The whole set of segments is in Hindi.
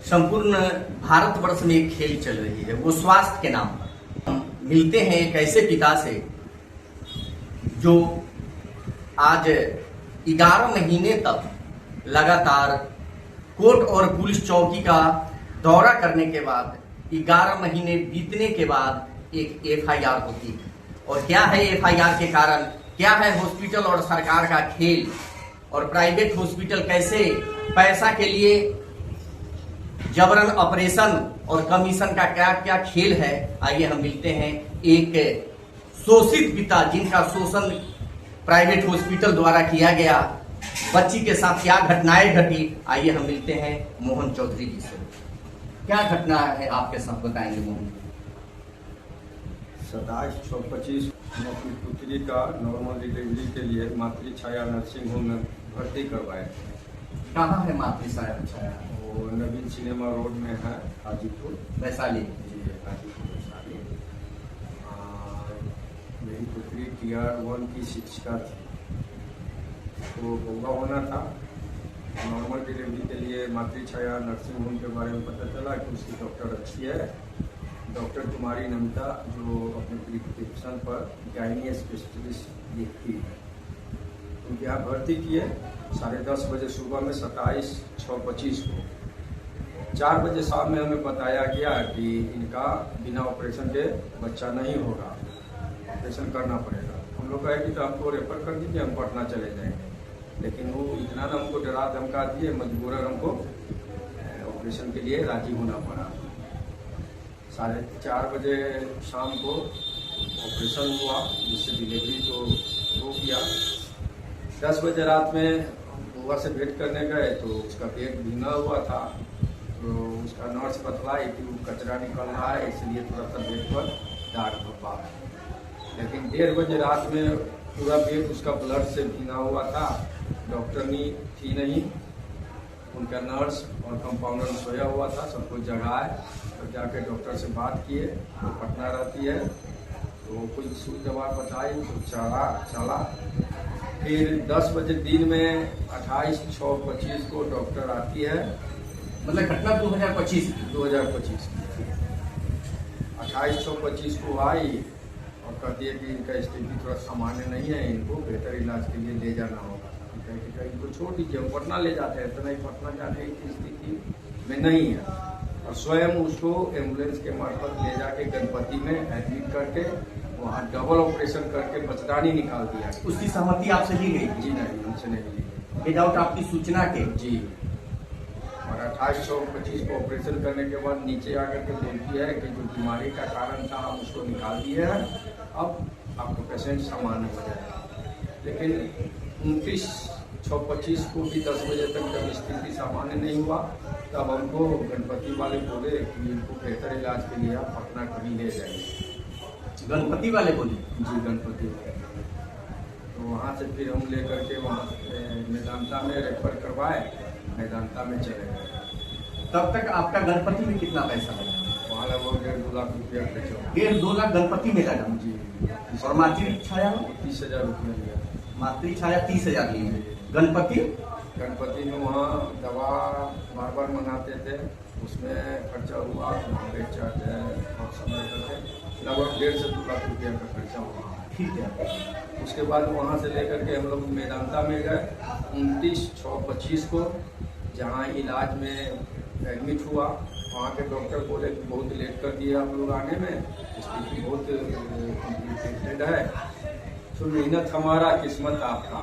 संपूर्ण भारतवर्ष में एक खेल चल रही है, वो स्वास्थ्य के नाम पर। हम मिलते हैं एक ऐसे पिता से जो आज 11 महीने तक लगातार कोर्ट और पुलिस चौकी का दौरा करने के बाद 11 महीने बीतने के बाद एक एफआईआर होती है। और क्या है एफआईआर के कारण, क्या है हॉस्पिटल और सरकार का खेल, और प्राइवेट हॉस्पिटल कैसे पैसा के लिए जबरन ऑपरेशन और कमीशन का क्या क्या खेल है। आइए हम मिलते हैं एक शोषित पिता जिनका शोषण प्राइवेट हॉस्पिटल द्वारा किया गया, बच्ची के साथ क्या घटनाएं घटी। आइए हम मिलते हैं मोहन चौधरी जी से। क्या घटना है आपके साथ, बताएंगे मोहन? 27/6/25 हम अपनी पुत्री का नॉर्मल डिलीवरी के लिए मातृ छाया नर्सिंग होम में भर्ती करवाए थे। कहाँ है मातृ छाया? वो नवीन सिनेमा रोड में है, हाजीपुर वैशाली। जी, हाजीपुर वैशाली। मेरी पुत्री TR1 की शिक्षिका थी, तो बउआ होना था। नॉर्मल डिलीवरी के लिए मातृ छाया नर्सिंग होम के बारे में पता चला कि उसकी डॉक्टर अच्छी है, डॉक्टर कुमारी नमिता, जो अपने प्रिस्क्रिप्शन पर गायनी स्पेशलिस्ट देखती है। उनके यहाँ भर्ती किए 10:30 बजे सुबह में 27/6/25 को। 4 बजे शाम में हमें बताया गया कि इनका बिना ऑपरेशन के बच्चा नहीं होगा, ऑपरेशन करना पड़ेगा। हम लोग कहे कि तो हमको रेफर कर दीजिए, हम पटना चले जाएंगे। लेकिन वो इतना ना हमको डरा धमका दिए, मजबूरन हमको ऑपरेशन के लिए राजी होना पड़ा। 4:30 बजे शाम को ऑपरेशन हुआ, जिससे डिलीवरी को हो गया। 10 बजे रात में बुआ से भेंट करने गए तो उसका पेट भींगा हुआ था, तो उसका नर्स बतलाए कि वो कचरा निकल रहा है, इसलिए थोड़ा सा पेट पर दाग धब्बा। लेकिन 1:30 बजे रात में पूरा पेट उसका ब्लड से भींगा हुआ था। डॉक्टरनी थी नहीं, उनका नर्स और कंपाउंडर सोया हुआ था, सबको जगाए और जाके डॉक्टर से बात किए। वो पटना रहती है, तो कोई सुई दवा बताई तो चला। फिर 10 बजे दिन में 28/6/25 को डॉक्टर आती है। मतलब घटना 2025 की 28/6/25 को आई और कहती है कि इनका स्थिति थोड़ा सामान्य नहीं है, इनको बेहतर इलाज के लिए ले जाना होगा। इनको छोड़ दीजिए, हम पटना ले जाते हैं। इतना ही पटना जाने की स्थिति में नहीं है, और स्वयं उसको एम्बुलेंस के मार्फत ले जाके गणपति में एडमिट करके वहाँ डबल ऑपरेशन करके बचदानी निकाल दिया। उसकी सहमति आपसे ली गई? जी नहीं, हमसे नहीं ली गई, विदाउट आपकी सूचना के। जी। और 28/6/25 को ऑपरेशन करने के बाद नीचे आकर के बोलती है कि जो बीमारी का कारण था हम उसको निकाल दिए हैं, अब आपको पेशेंट सामान्य हो जाएगा। लेकिन 29/6/25 को भी 10 बजे तक जब स्थिति सामान्य नहीं हुआ, तब हमको गणपति वाले बोले कि इनको बेहतर इलाज के लिए आप पटना कभी ले जाएंगे। गणपति वाले बोले? जी, गणपति वाले। तो वहाँ से फिर हम लेकर के वहाँ मेदांता में रेफर करवाए, मेदांता में चले गए। तब तक आपका गणपति में कितना पैसा लगा? वहाँ लगभग 1.5 लाख रुपया खर्च हुआ। 1.5-2 लाख गणपति में लगा? जी। और मातृ छाया 30,000 रुपया लिया। मातृ छाया 30,000 लिए। गणपति में वहाँ दवा बार मंगाते थे, उसमें खर्चा हुआ, बेड चार्ज है और समय करके लगभग 1.5 से 2 लाख रुपया का खर्चा हुआ। ठीक है। उसके बाद वहाँ से लेकर के हम लोग मेदांता में गए 29/6/25 को, जहाँ इलाज में एडमिट हुआ। वहाँ के डॉक्टर बोले कि बहुत लेट कर दिए आप लोग आने में, स्थिति बहुत कॉम्प्लिकेटेड है, तो मेहनत हमारा, किस्मत आपका।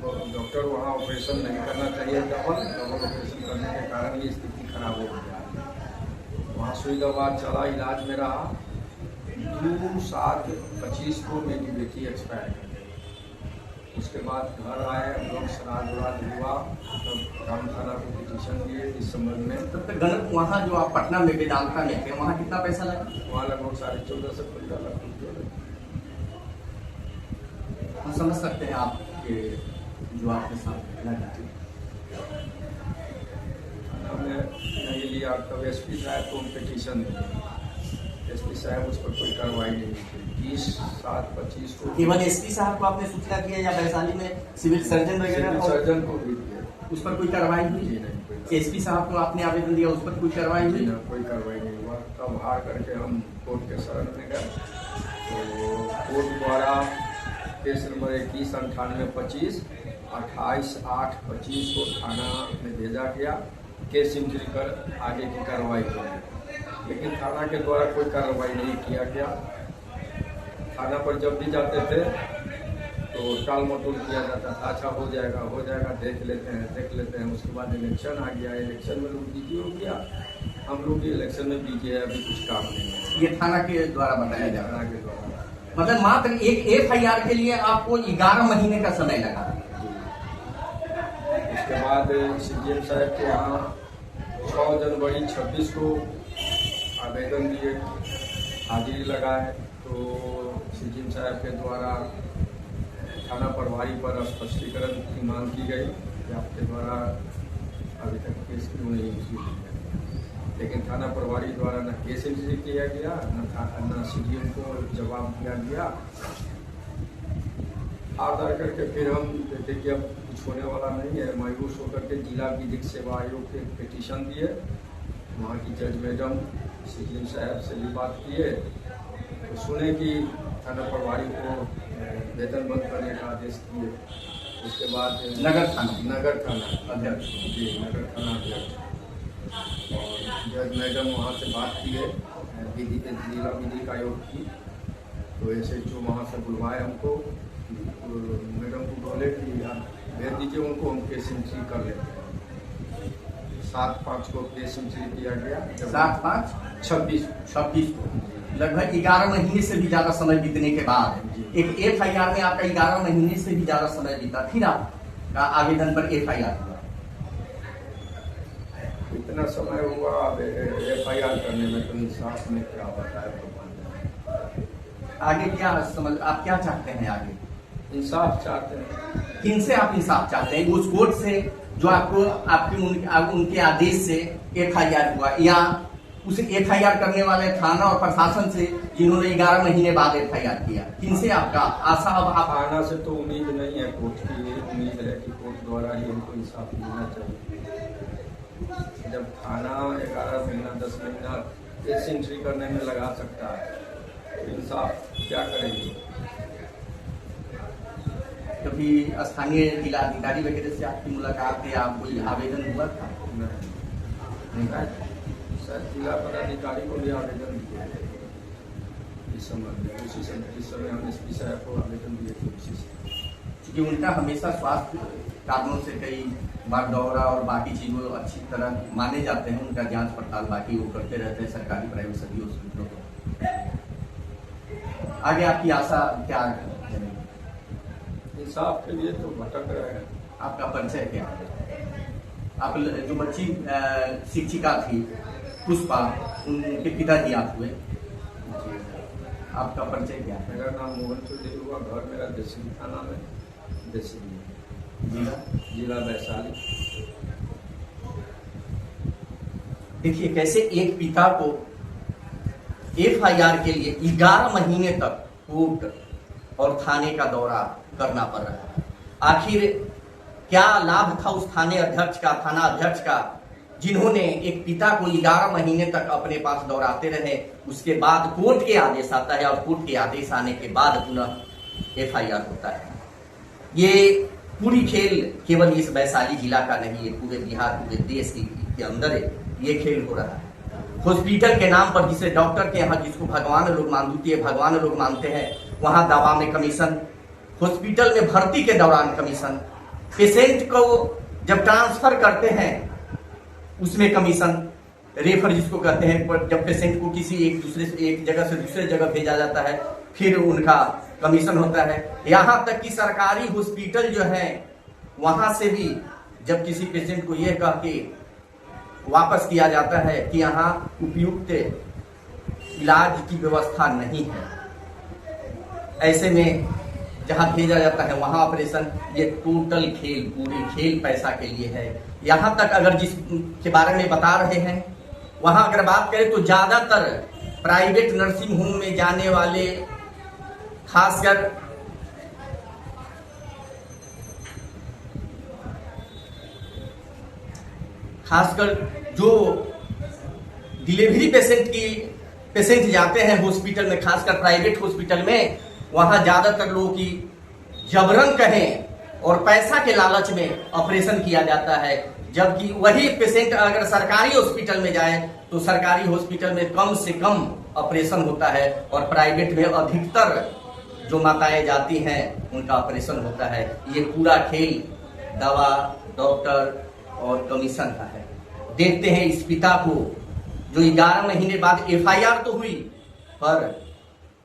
डॉक्टर वहाँ ऑपरेशन नहीं करना चाहिए, डबल ऑपरेशन करने के कारण ये स्थिति खराब हो गया। वहाँ सुई दवा चला, इलाज में रहा। 2/7/25 को मेरी बेटी एक्सपायर कर गई। उसके बाद घर आए हम लोग, श्राद्ध हुआ, तब राम थाना को पिटीशन दिए इस संबंध में। तब तक वहाँ जो आप पटना में वेदांता में थे, वहाँ कितना पैसा लगा? वहाँ लगभग 14.5 से 15 लाख रुपये। हम समझ सकते हैं आपके जो आपके साथ लगा। हमने नहीं लिया, तब SP साहब को पिटीशन दिए। SP साहब उस पर कोई कार्रवाई नहीं की। 20/7/25 को केवल SP साहब को आपने सूचना किया या वैशाली में सिविल सर्जन वगैरह? सर्जन को भी दिया, उस पर कोई कार्रवाई हुई? नहीं, कोई एसपी साहब को आपने आवेदन दिया, उस पर कोई कार्रवाई हुई? ना, कोई कार्रवाई नहीं हुआ। तब हार करके हम कोर्ट के शरण में गए, तो कोर्ट द्वारा केस नंबर 219825 28/8/25 को थाना में भेजा गया केस इंट्री कर आगे की कार्रवाई की, लेकिन थाना के द्वारा कोई कार्रवाई नहीं किया गया। थाना पर जब भी जाते थे तो टाल मटोल किया जाता था, अच्छा हो जाएगा, देख लेते हैं। उसके बाद इलेक्शन आ गया, इलेक्शन में लोग बिजी हो गया, हम लोग भी इलेक्शन में बिजी है, अभी कुछ काम नहीं है। ये थाना के द्वारा बताया जा रहा थाना है। के द्वारा मतलब मात्र एक FIR के लिए आपको 11 महीने का समय लगा। उसके बाद CGM साहब के यहाँ 6 जनवरी 26 को आवेदन दिए, हाजिरी लगाए, तो CGM साहब के द्वारा थाना प्रभारी पर स्पष्टीकरण की मांग की गई कि आपके द्वारा अभी तक केस क्यों नहीं इंट्री की है, लेकिन थाना प्रभारी द्वारा न केस इंट्री किया गया, न CGM को जवाब दिया गया। आधार करके फिर हम देखे कि अब कुछ होने वाला नहीं है, मायूस होकर के जिला विधिक सेवा आयोग के पिटीशन दिए। वहाँ की जज मैडम CGM साहब से भी बात किए, तो सुने कि थाना प्रभारी को वेतन बंद करने का आदेश दिए। उसके बाद नगर थाना अध्यक्ष जी, नगर थाना अध्यक्ष और जज मैडम वहाँ से बात किए जिला विधिक आयोग की, तो SHO वहाँ से बुलवाए हमको, तो मैडम को बोले कि आप भेज दीजिए उनको, हम केस इंट्री कर लेते हैं। 7/5 को केस इंट्री किया गया। 7/5/26 को लगभग 11 महीने से भी ज्यादा समय बीतने के बाद एक FIR में आपका 11 महीने से भी ज्यादा समय बीता, फिर आपका आवेदन पर FIR हुआ। इतना समय हुआ FIR करने में, तो इंसाफ में क्या बताया भगवान। आगे क्या आप क्या चाहते हैं? आगे इंसाफ चाहते हैं। किनसे आप इंसाफ चाहते हैं? उस कोर्ट से जो आपको उनके आदेश से FIR हुआ, या उसे FIR करने वाले थाना और प्रशासन से जिन्होंने 11 महीने बाद FIR किया? किनसे आपका आशा? अब आप थाना से तो उम्मीद नहीं है, कोर्ट की उम्मीद है कि कोर्ट द्वारा ही हमको इंसाफ मिलना चाहिए। जब थाना 11 महीना 10 महीना केस इंट्री करने में लगा सकता है, तो इंसाफ क्या करेंगे? कभी स्थानीय जिलाधिकारी वगैरह से आपकी मुलाकात या कोई आवेदन हुआ था? नहीं, सर जिला पदाधिकारी को भी आवेदन दिए इस संबंध में, इस समय हम SP साहब को आवेदन दिए थे उसी से, क्योंकि उनका हमेशा स्वास्थ्य कारणों से कई बार दौरा और बाकी चीज़ों अच्छी तरह माने जाते हैं, उनका जांच पड़ताल बाकी वो करते रहते हैं सरकारी प्राइवेट सभी हॉस्पिटलों को। आगे आपकी आशा क्या है? इंसाफ के लिए तो भटक रहे हैं। आपका परिचय क्या है? आप जो बच्ची शिक्षिका थी पुष्पा, उनके पिताजी आप हुए, आपका परिचय क्या है? मेरा नाम मोहन चौधरी हुआ, घर मेरा देसी थाना में, देसी जिला वैशाली। देखिए कैसे एक पिता को FIR के लिए 11 महीने तक कोर्ट और थाने का दौरा करना पड़ रहा है। आखिर क्या लाभ था उस थाना अध्यक्ष का, जिन्होंने एक पिता को 11 महीने तक अपने पास दौड़ाते रहे, उसके बाद कोर्ट के आदेश आता है और कोर्ट के आदेश आने के बाद पुनः FIR होता है। ये पूरी खेल केवल इस वैशाली जिला का नहीं है, पूरे बिहार पूरे देश के अंदर ये खेल हो रहा है। हॉस्पिटल के नाम पर, जिसे डॉक्टर के यहाँ जिसको भगवान लोग मानते हैं, वहां दवा में कमीशन, हॉस्पिटल में भर्ती के दौरान कमीशन, पेशेंट को जब ट्रांसफर करते हैं उसमें कमीशन, रेफर जिसको कहते हैं, जब पेशेंट को किसी एक जगह से दूसरे जगह भेजा जाता है फिर उनका कमीशन होता है। यहाँ तक कि सरकारी हॉस्पिटल जो है वहां से भी जब किसी पेशेंट को यह कह के वापस किया जाता है कि यहाँ उपयुक्त इलाज की व्यवस्था नहीं है, ऐसे में जहां भेजा जाता है वहां ऑपरेशन। ये टोटल खेल, पूरी खेल पैसा के लिए है। यहाँ तक अगर जिस के बारे में बता रहे हैं, वहां अगर बात करें तो ज्यादातर प्राइवेट नर्सिंग होम में जाने वाले, खासकर जो डिलीवरी पेशेंट जाते हैं हॉस्पिटल में, खासकर प्राइवेट हॉस्पिटल में, वहां ज्यादातर लोगों की जबरन कहें और पैसा के लालच में ऑपरेशन किया जाता है, जबकि वही पेशेंट अगर सरकारी हॉस्पिटल में जाए तो सरकारी हॉस्पिटल में कम से कम ऑपरेशन होता है और प्राइवेट में अधिकतर जो माताएं जाती हैं उनका ऑपरेशन होता है। ये पूरा खेल दवा, डॉक्टर और कमीशन का है। देखते हैं इस पिता को जो 11 महीने बाद FIR तो हुई, पर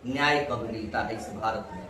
न्याय कब मिलता है इस भारत में।